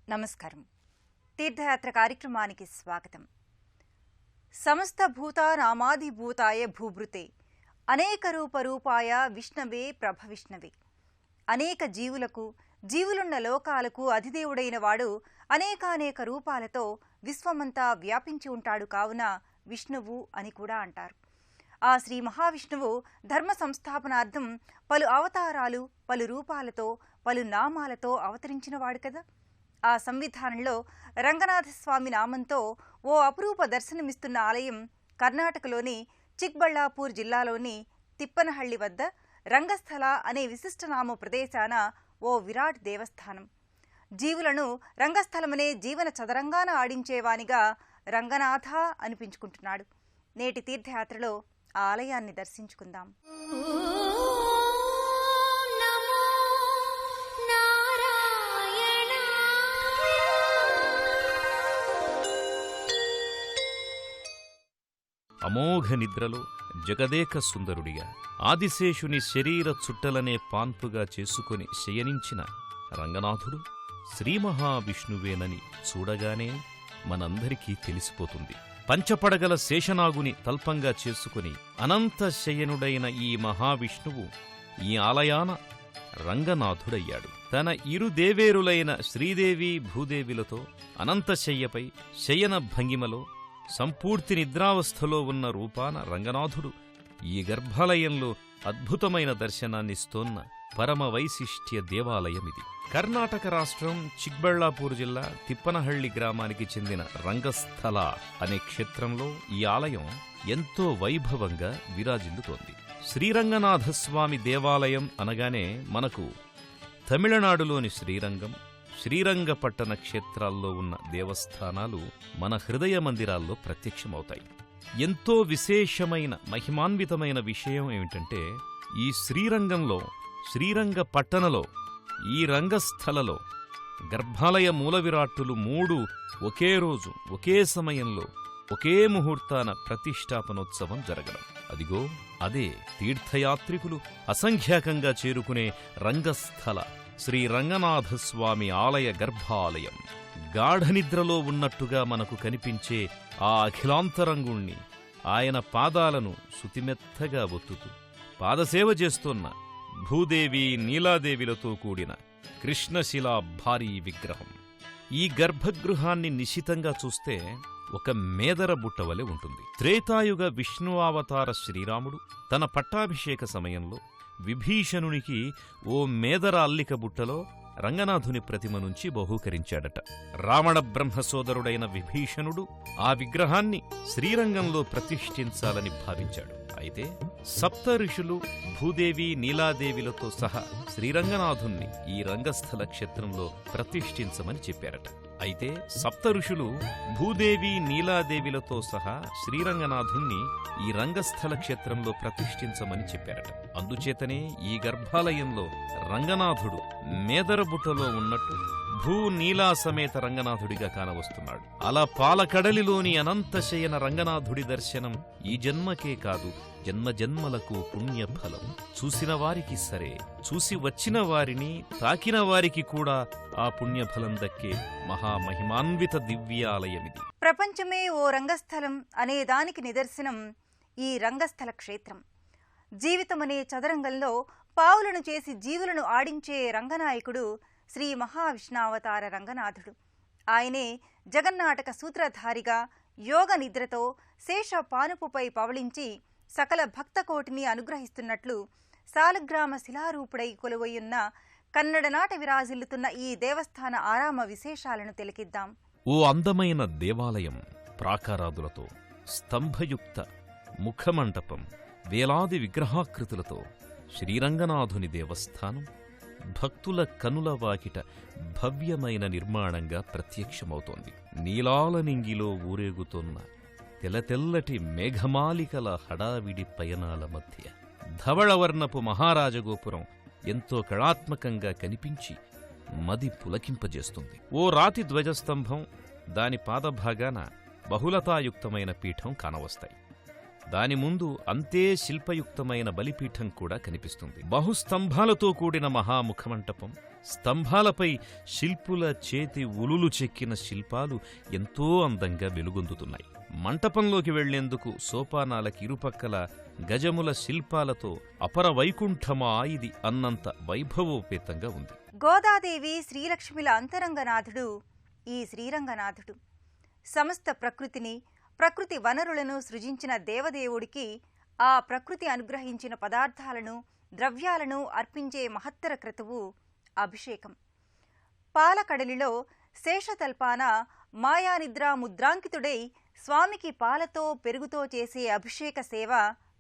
నమస్కారం. తీర్థయాత్ర కార్యక్రమానికి స్వాగతం. సమస్త భూతానామాదిభూతాయ భూభృతే అనేక రూపరూపాయ విష్ణవే ప్రభవిష్ణవే. అనేక జీవులకు, జీవులున్న లోకాలకు అధిదేవుడైన వాడు అనేకానేక రూపాలతో విశ్వమంతా వ్యాపించి ఉంటాడు. కావున విష్ణువు అని కూడా అంటారు. ఆ శ్రీ మహావిష్ణువు ధర్మ సంస్థాపనార్థం పలు అవతారాలు, పలు రూపాలతో, పలు నామాలతో అవతరించినవాడు కదా. ఆ సంవిధానంలో రంగనాథస్వామి నామంతో ఓ అపురూప దర్శనమిస్తున్న ఆలయం కర్ణాటకలోని చిక్బళ్ళాపూర్ జిల్లాలోని తిప్పనహళ్లి వద్ద రంగస్థల అనే విశిష్టనామ ప్రదేశాన ఓ విరాట్ దేవస్థానం. జీవులను రంగస్థలమనే జీవన చదరంగాన ఆడించేవానిగా రంగనాథ అనిపించుకుంటున్నాడు. నేటి తీర్థయాత్రలో ఆ ఆలయాన్ని దర్శించుకుందాం. అమోఘ నిద్రలో జగదేక సుందరుడిగా ఆదిశేషుని శరీర చుట్టలనే పాన్పుగా చేసుకుని శయనించిన రంగనాథుడు శ్రీమహావిష్ణువేనని చూడగానే మనందరికీ తెలిసిపోతుంది. పంచపడగల శేషనాగుని తల్పంగా చేసుకుని అనంత శయనుడైన ఈ మహావిష్ణువు ఈ ఆలయాన రంగనాథుడయ్యాడు. తన ఇరు దేవేరులైన శ్రీదేవి భూదేవిలతో అనంతశయ్యపై శయన భంగిమలో సంపూర్తి నిద్రావస్థలో ఉన్న రూపాన రంగనాథుడు ఈ గర్భాలయంలో అద్భుతమైన దర్శనాన్నిస్తోన్న పరమ వైశిష్ట్య దేవాలయమిది. కర్ణాటక రాష్ట్రం చిక్బళ్ళాపూర్ జిల్లా తిప్పనహళ్లి గ్రామానికి చెందిన రంగస్థల అనే క్షేత్రంలో ఈ ఆలయం ఎంతో వైభవంగా విరాజిల్లుతోంది. శ్రీరంగనాథస్వామి దేవాలయం అనగానే మనకు తమిళనాడులోని శ్రీరంగం, శ్రీరంగపట్టణ క్షేత్రాల్లో ఉన్న దేవస్థానాలు మన హృదయ మందిరాల్లో ప్రత్యక్షమవుతాయి. ఎంతో విశేషమైన మహిమాన్వితమైన విషయం ఏమిటంటే, ఈ శ్రీరంగంలో, శ్రీరంగపట్టణలో, ఈ రంగస్థలలో గర్భాలయ మూలవిరాట్టులు 3 ఒకే రోజు, ఒకే సమయంలో, ఒకే ముహూర్తాన ప్రతిష్టాపనోత్సవం జరగడం. అదిగో అదే తీర్థయాత్రికులు అసంఖ్యాకంగా చేరుకునే రంగస్థల శ్రీ రంగనాథస్వామి ఆలయ గర్భాలయం. గాఢనిద్రలో ఉన్నట్టుగా మనకు కనిపించే ఆ అఖిలాంతరంగుణ్ణి, ఆయన పాదాలను శుతిమెత్తగా ఒత్తుతూ పాదసేవ చేస్తున్న భూదేవి, నీలాదేవిలతో కూడిన కృష్ణశిలా భారీ విగ్రహం. ఈ గర్భగృహాన్ని నిశితంగా చూస్తే ఒక మేదర బుట్టవలె ఉంటుంది. త్రేతాయుగ విష్ణువావతార శ్రీరాముడు తన పట్టాభిషేక సమయంలో విభీషణునికి ఓ మేదర అల్లిక బుట్టలో రంగనాథుని ప్రతిమ నుంచి బహూకరించాడట. రావణ బ్రహ్మ సోదరుడైన విభీషణుడు ఆ విగ్రహాన్ని శ్రీరంగంలో ప్రతిష్ఠించాలని భావించాడు. అయితే సప్త ఋషులు భూదేవి, నీలాదేవిలతో సహా శ్రీరంగనాథుణ్ణి ఈ రంగస్థల క్షేత్రంలో ప్రతిష్ఠించమని చెప్పారట. అయితే సప్త ఋషులు భూదేవి, నీలాదేవిలతో సహా శ్రీరంగనాథుణ్ణి ఈ రంగస్థల క్షేత్రంలో ప్రతిష్ఠించమని చెప్పారట. అందుచేతనే ఈ గర్భాలయంలో రంగనాథుడు మేదర బుట్టలో ఉన్నట్టు భూ నీలా సమేత రంగనాథుడిగా కానవస్తున్నాడు. అలా పాలకడలిలోని అనంతశయన రంగనాథుడి దర్శనం ఈ జన్మకే కాదు, జన్మజన్మలకు పుణ్యఫలం. చూసిన వారికి సరే, చూసి వచ్చిన వారిని, తాకిన వారికి కూడా ఆ పుణ్యఫలం దక్కే మహామహిమాన్విత దివ్యాలయమిది. ప్రపంచమే ఓ రంగస్థలం అనే దానికి నిదర్శనం ఈ రంగస్థల క్షేత్రం. జీవితమనే చదరంగంలో పావులను చేసి జీవులను ఆడించే రంగనాయకుడు శ్రీ మహావిష్ణావతార రంగనాథుడు. ఆయనే జగన్నాటక సూత్రధారిగా యోగ నిద్రతో శేష పానుపుపై పవళించి సకల భక్తకోటిని అనుగ్రహిస్తున్నట్లు సాలగ్రామ శిలారూపుడై కొలువయ్యున్న కన్నడ నాట విరాజిల్లుతున్న ఈ దేవస్థాన ఆరామ విశేషాలను తిలకిద్దాం. ఓ అందమైన దేవాలయం, ప్రాకారాదులతో, స్తంభయుక్త ముఖమంటపం, వేలాది విగ్రహాకృతులతో శ్రీరంగనాథుని దేవస్థానం భక్తుల కనుల వాకిట భవ్యమైన నిర్మాణంగా ప్రత్యక్షమవుతోంది. నీలాలనింగిలో ఊరేగుతోన్న తెల్లటి మేఘమాలికల హడావిడి పయనాల మధ్య ధవళవర్ణపు మహారాజగోపురం ఎంతో కళాత్మకంగా కనిపించి మది పులకింపజేస్తుంది. ఓ రాతి ధ్వజస్తంభం, దాని పాదభాగాన బహుళతాయుక్తమైన పీఠం కానవస్తాయి. దాని ముందు అంతే శిల్పయుక్తమైన బలిపీఠం కూడా కనిపిస్తుంది. బహుస్తంభాలతో కూడిన మహాముఖమంటపం, స్తంభాలపై శిల్పుల చేతి ఉలులు చెక్కిన శిల్పాలు ఎంతో అందంగా వెలుగొందుతున్నాయి. మంటపంలోకి వెళ్లేందుకు సోపానాలకి ఇరుపక్కల గజముల శిల్పాలతో అపర వైకుంఠమా ఇది అన్నంత వైభవోపేతంగా ఉంది. గోదాదేవి శ్రీలక్ష్మిల అంతరంగనాథుడు ఈ శ్రీరంగనాథుడు. సమస్త ప్రకృతిని, ప్రకృతి వనరులను సృజించిన దేవదేవుడికి ఆ ప్రకృతి అనుగ్రహించిన పదార్థాలను, ద్రవ్యాలను అర్పించే మహత్తర క్రతువు అభిషేకం. పాలకడలిలో శేషతల్పాన మాయానిద్రా ముద్రాంకితుడై స్వామికి పాలతో పెరుగుతో చేసే అభిషేక సేవ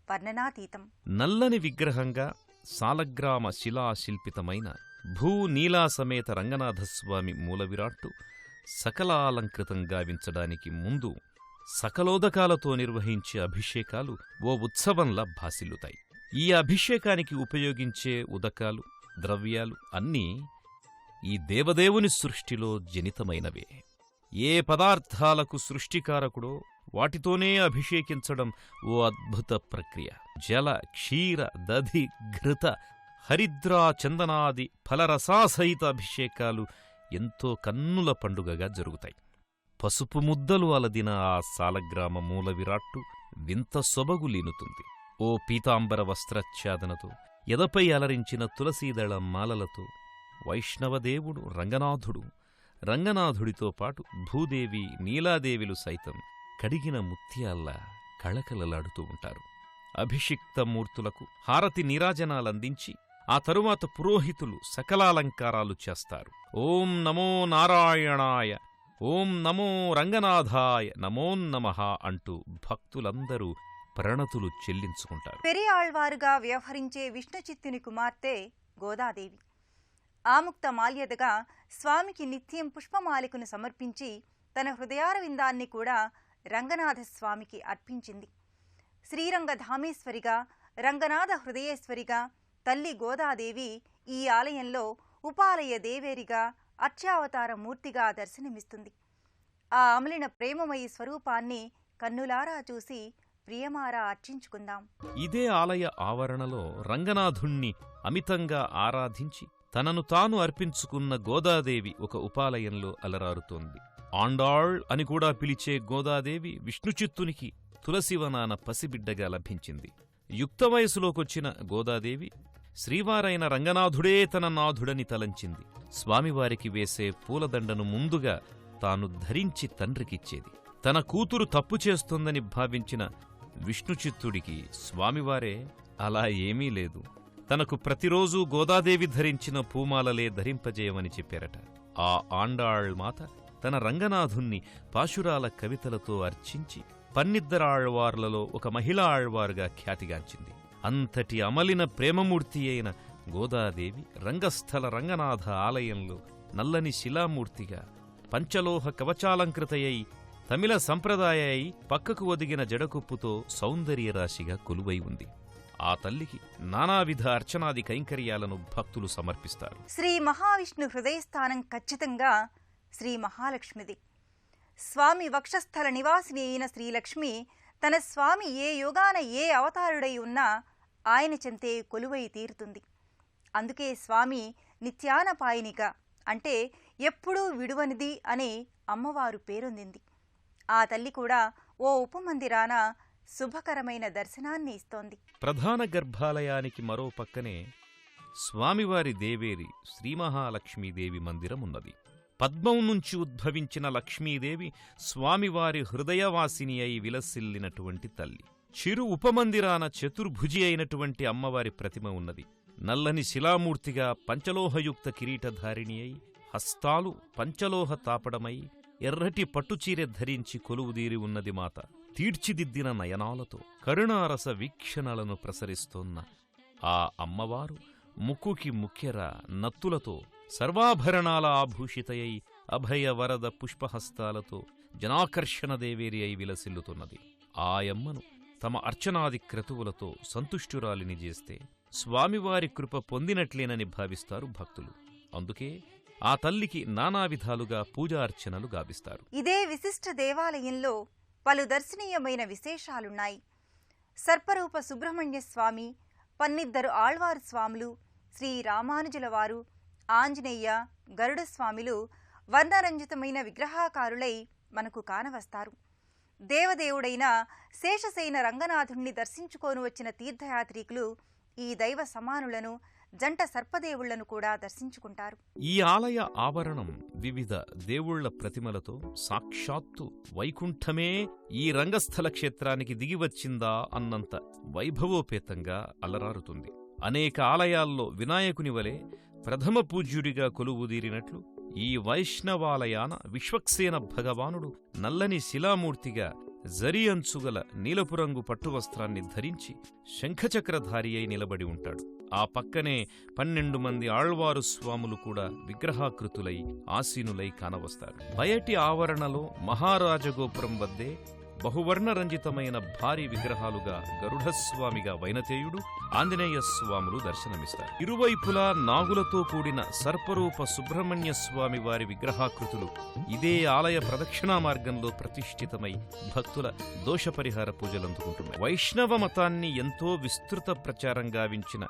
వర్ణనాతీతం. నల్లని విగ్రహంగా సాలగ్రామ శిలాశిల్పితమైన భూనీలాసమేత రంగనాథస్వామి మూలవిరాట్టు సకలాలంకృతం గావించడానికి ముందు సకలోదకాలతో నిర్వహించే అభిషేకాలు ఓ ఉత్సవంలా భాసిల్లుతాయి. ఈ అభిషేకానికి ఉపయోగించే ఉదకాలు, ద్రవ్యాలు అన్నీ ఈ దేవదేవుని సృష్టిలో జనితమైనవే. ఏ పదార్థాలకు సృష్టికారకుడో వాటితోనే అభిషేకించడం ఓ అద్భుత ప్రక్రియ. జల, క్షీర, దధి, ఘృత, హరిద్రా, చందనాది ఫలరసాసహిత అభిషేకాలు ఎంతో కన్నుల పండుగగా జరుగుతాయి. పసుపు ముద్దలు అలదిన ఆ సాలగ్రామ మూల విరాట్టు వింత సొబగులీనుతుంది. ఓ పీతాంబర వస్త్రఛాదనతో, ఎదపై అలరించిన తులసీదళ మాలలతో వైష్ణవదేవుడు రంగనాథుడు, రంగనాథుడితో పాటు భూదేవి, నీలాదేవిలు సైతం కడిగిన ముత్యాల్లా కళకళలాడుతూ ఉంటారు. అభిషిక్త మూర్తులకు హారతి నీరాజనాలందించి ఆ తరువాత పురోహితులు సకలాలంకారాలు చేస్తారు. ఓం నమో నారాయణాయ, ఓం నమో రంగనాథాయ, నమోన్నమః అంటూ భక్తులందరూ ప్రణతులు చెల్లించుకుంటారు. పెరియాళ్వారుగా వ్యవహరించే విష్ణుచిత్తుని కుమార్తె గోదాదేవి ఆముక్త మాల్యదగా స్వామికి నిత్యం పుష్పమాలికను సమర్పించి తన హృదయారవిందాన్ని కూడా రంగనాథస్వామికి అర్పించింది. శ్రీరంగధామేశ్వరిగా, రంగనాథ హృదయేశ్వరిగా తల్లి గోదాదేవి ఈ ఆలయంలో ఉపాలయ దేవేరిగా, అర్చావతార మూర్తిగా దర్శనమిస్తుంది. ఆ అమలిన ప్రేమమయీ స్వరూపాన్ని కన్నులారా చూసి ప్రియమారా అర్చించుకుందాం. ఇదే ఆలయ ఆవరణలో రంగనాథుణ్ణి అమితంగా ఆరాధించి తనను తాను అర్పించుకున్న గోదాదేవి ఒక ఉపాలయంలో అలరారుతోంది. ఆండాళ్ అని కూడా పిలిచే గోదాదేవి విష్ణుచిత్తునికి తులసివనాన పసిబిడ్డగా లభించింది. యుక్త వయసులోకొచ్చిన గోదాదేవి శ్రీవారైన రంగనాథుడే తన నాథుడని తలంచింది. స్వామివారికి వేసే పూలదండను ముందుగా తాను ధరించి తండ్రికిచ్చేది. తన కూతురు తప్పు చేస్తోందని భావించిన విష్ణుచిత్తుడికి స్వామివారే అలా ఏమీ లేదు, తనకు ప్రతిరోజూ గోదాదేవి ధరించిన పూమాలలే ధరింపజేయమని చెప్పారట. ఆ ఆండాళ్ మాత తన రంగనాథుణ్ణి పాశురాల కవితలతో అర్చించి పన్నిద్దరాళ్వార్లలో ఒక మహిళా ఆళ్వారుగా ఖ్యాతిగాంచింది. అంతటి అమలిన ప్రేమమూర్తి అయిన గోదాదేవి రంగస్థల రంగనాథ ఆలయంలో నల్లని శిలామూర్తిగా పంచలోహ కవచాలంకృతయై తమిళ సంప్రదాయై పక్కకు ఒదిగిన జడకొప్పుతో సౌందర్యరాశిగా కొలువై ఉంది. ఆ తల్లికి నానావిధ అర్చనాది కైంకర్యాలను భక్తులు సమర్పిస్తారు. శ్రీ మహావిష్ణు హృదయస్థానం ఖచ్చితంగా శ్రీ మహాలక్ష్మిది. స్వామి వక్షస్థల నివాసిని అయిన శ్రీలక్ష్మి తన స్వామి ఏ యుగాన ఏ అవతారుడై ఉన్నా ఆయన చెంతే కొలువై తీరుతుంది. అందుకే స్వామి నిత్యానపాయినిగా, అంటే ఎప్పుడూ విడువనిది అనే అమ్మవారు పేరొందింది. ఆ తల్లి కూడా ఓ ఉపమందిరాన శుభకరమైన దర్శనాన్ని ఇస్తోంది. ప్రధాన గర్భాలయానికి మరో పక్కనే స్వామివారి దేవేరి శ్రీమహాలక్ష్మీదేవి మందిరమున్నది. పద్మం నుంచి ఉద్భవించిన లక్ష్మీదేవి స్వామివారి హృదయవాసిని అయి విలసిల్లినటువంటి తల్లి. చిరు ఉపమందిరాన చతుర్భుజి అయినటువంటి అమ్మవారి ప్రతిమ ఉన్నది. నల్లని శిలామూర్తిగా పంచలోహయుక్త కిరీటధారిణి అయి, హస్తాలు పంచలోహ తాపడమై, ఎర్రటి పట్టుచీరె ధరించి కొలువుదీరి ఉన్నది మాత. తీర్చిదిద్దిన నయనాలతో కరుణారస వీక్షణలను ప్రసరిస్తోన్న ఆ అమ్మవారు ముక్కుకి ముఖ్యర నత్తులతో సర్వాభరణాల ఆభూషితయై అభయ వరద పుష్పహస్తాలతో జనాకర్షణ దేవేరి అయి విలసిల్లుతున్నది. ఆయమ్మను తమ అర్చనాది క్రతువులతో సంతుష్టురాలిని చేస్తే స్వామివారి కృప పొందినట్లేనని భావిస్తారు భక్తులు. అందుకే ఆ తల్లికి నానావిధాలుగా పూజార్చనలు గావిస్తారు. ఇదే విశిష్ట దేవాలయంలో పలు దర్శనీయమైన విశేషాలున్నాయి. సర్పరూప సుబ్రహ్మణ్య స్వామి, పన్నిద్దరు ఆళ్వారు స్వాములు, శ్రీ రామానుజుల వారు, ఆంజనేయ, గరుడ స్వామిలు వర్ణరంజితమైన విగ్రహాకారులై మనకు కానవస్తారు. దేవదేవుడైన శేషసేన రంగనాథుణ్ణి దర్శించుకోను వచ్చిన తీర్థయాత్రికులు ఈ దైవ సమానులను, జంట సర్పదేవుళ్లను కూడా దర్శించుకుంటారు. ఈ ఆలయ ఆవరణం వివిధ దేవుళ్ల ప్రతిమలతో సాక్షాత్తు వైకుంఠమే ఈ రంగస్థల క్షేత్రానికి దిగివచ్చిందా అన్నంత వైభవోపేతంగా అలరారుతుంది. అనేక ఆలయాల్లో వినాయకుని వలె ప్రథమ పూజ్యుడిగా కొలువుదీరినట్లు ఈ వైష్ణవాలయాన విశ్వక్సేన భగవానుడు నల్లని శిలామూర్తిగా జరి అంచుగల నీలపురంగు పట్టువస్త్రాన్ని ధరించి శంఖచక్రధారి అయి నిలబడి ఉంటాడు. ఆ పక్కనే 12 మంది ఆళ్వారు స్వాములు కూడా విగ్రహాకృతులై ఆసీనులై కానవస్తారు. బయటి ఆవరణలో మహారాజగోపురం వద్దే బహువర్ణరంజితమైన భారీ విగ్రహాలుగా గరుడస్వామిగా వైనతేయుడు, ఆంజనేయ స్వాములు దర్శనమిస్తారు. ఇరువైపులా నాగులతో కూడిన సర్పరూప సుబ్రహ్మణ్య స్వామి వారి విగ్రహాకృతులు ఇదే ఆలయ ప్రదక్షిణా మార్గంలో ప్రతిష్ఠితమై భక్తుల దోషపరిహార పూజలందుకుంటున్నాయి. వైష్ణవ మతాన్ని ఎంతో విస్తృత ప్రచారం గావించిన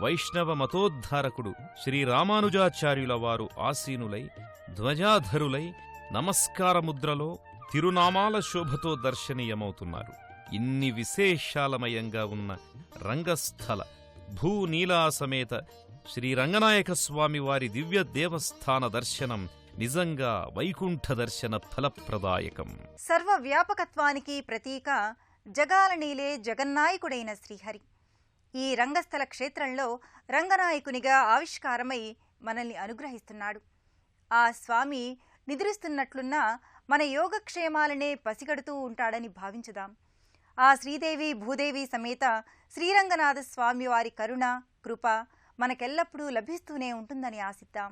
వైష్ణవ మతోద్ధారకుడు శ్రీ రామానుజాచార్యుల వారు ఆసీనులై ధ్వజాధరులై నమస్కారముద్రలో తిరునామాల శోభతో దర్శనీయమవుతున్నారు. ఇన్ని విశేషాలమయంగా ఉన్న రంగస్థల భూనీలాసమేత శ్రీరంగనాయక స్వామి వారి దివ్య దేవస్థాన దర్శనం నిజంగా వైకుంఠ దర్శన ఫలప్రదాయకం. సర్వవ్యాపకత్వానికి ప్రతీక జగాలనీలే జగన్నాయకుడైన శ్రీహరి ఈ రంగస్థల క్షేత్రంలో రంగనాయకునిగా ఆవిష్కారమై మనల్ని అనుగ్రహిస్తున్నాడు. ఆ స్వామి నిద్రిస్తున్నట్లున్నా మన యోగక్షేమాలనే పసిగడుతూ ఉంటాడని భావించుదాం. ఆ శ్రీదేవి భూదేవి సమేత శ్రీరంగనాథ స్వామి వారి కరుణ, కృప మనకెల్లప్పుడూ లభిస్తూనే ఉంటుందని ఆశిద్దాం.